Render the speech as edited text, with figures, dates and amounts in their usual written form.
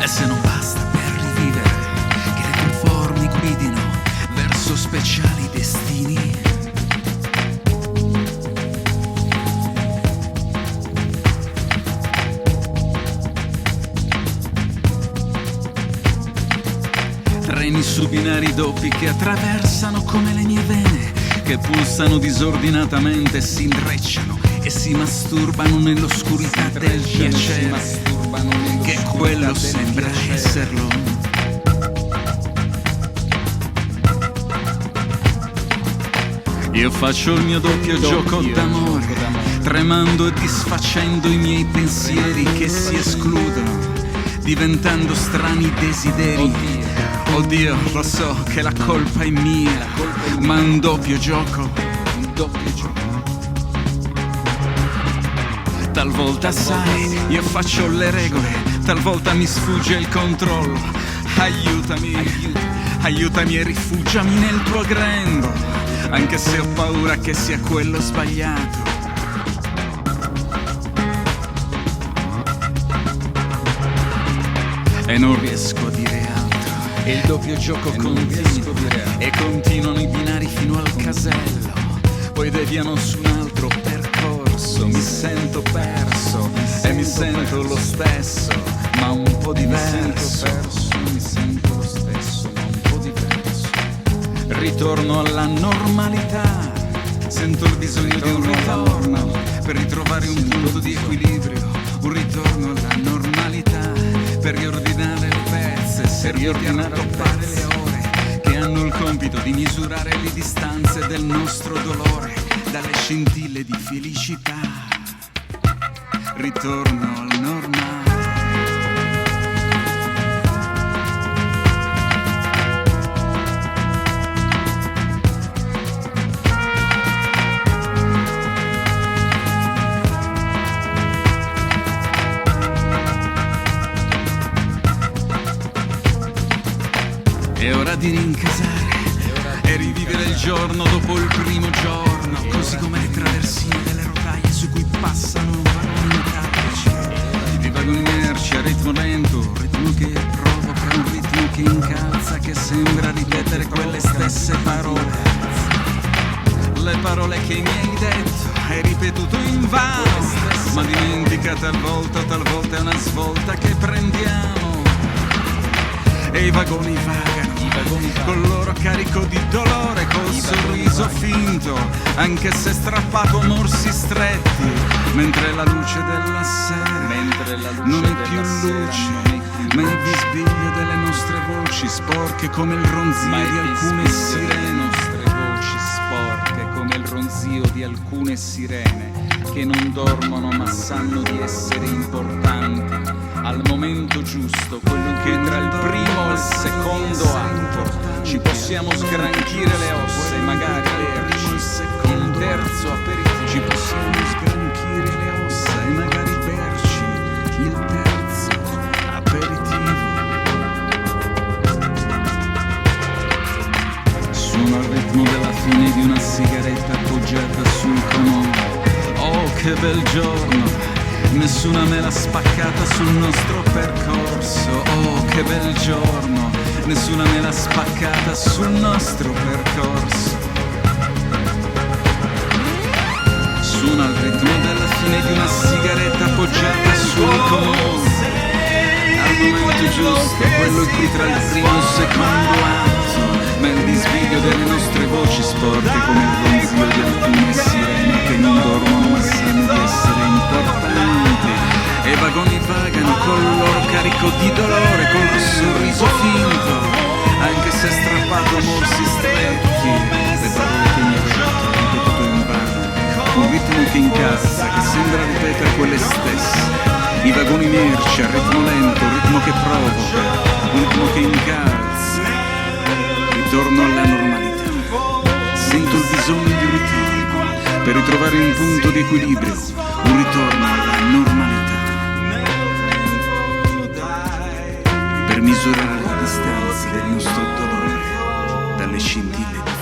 E se non basta per rivivere, che le conformi guidino verso speciali destini. Treni su binari doppi che attraversano come le mie vene, che pulsano disordinatamente, si intrecciano e si masturbano nell'oscurità del piacere, che quello sembra esserlo. Io faccio il mio doppio gioco d'amore, tremando e disfacendo i miei pensieri che si escludono, diventando strani desideri. Oddio, lo so che la colpa è mia, ma un doppio gioco. Talvolta sai, io faccio le regole, talvolta mi sfugge il controllo. Aiutami e rifugiami nel tuo grembo, anche se ho paura che sia quello sbagliato. E non riesco a dire altro, e il doppio gioco continua, e continuano i binari fino al casello, poi deviano su un altro percorso. Mi sento perso e mi sento lo stesso, ma un po' diverso. Mi sento lo stesso, ma un po' diverso. Ritorno alla normalità, sento il bisogno di un ritorno per ritrovare un punto di equilibrio, un ritorno alla normalità per riordinare le pezze, servirti a toppare le ore che hanno il compito di misurare le distanze del nostro dolore dalle scintille di felicità. Ritorno al normale. È ora di rincasare e rivivere il giorno dopo il primo giorno, così come le traversine delle rotaie su cui passano vagoni tragici. I vagoni merci a ritmo lento, ritmo che provoca un ritmo che incalza, che sembra ripetere quelle stesse parole. Le parole che mi hai detto, hai ripetuto invano, ma dimentica talvolta è una svolta che prendiamo. E i vagoni vagano, col loro carico di dolore, col sorriso finto, anche se strappato a morsi stretti, mentre la luce della sera non è più luce, ma il bisbiglio delle nostre voci sporche come il ronzio di alcune sirene. Come il ronzio di alcune sirene che non dormono ma sanno di essere importanti al momento giusto, quello che tra il primo e il secondo atto ci possiamo sgranchire le ossa e magari berci il terzo aperitivo. Ci possiamo sgranchire le ossa e magari berci il terzo aperitivo. Suono al ritmo della fine di una sigaretta appoggiata sul comode. Oh, che bel giorno, nessuna mela spaccata sul nostro percorso. Oh, che bel giorno, nessuna mela spaccata sul nostro percorso. Suona al ritmo della fine di una sigaretta appoggiata sul comode. Al momento giusto, quello qui tra il primo e il secondo atto, ma il disbrigo delle nostre voci sporche come il ronzio di alcune sirene che non dormono ma sanno di essere importanti. E i vagoni vagano col loro carico di dolore, col sorriso finto, anche se strappato a morsi stretti. un ritmo che incalza, che sembra ripetere quelle stesse. I vagoni merci a ritmo lento, un ritmo che provoca, un ritmo che incalza. Ritorno alla normalità. Sento il bisogno di un ritorno, per ritrovare un punto di equilibrio, un ritorno alla normalità. Per misurare la distanza del nostro dolore dalle scintille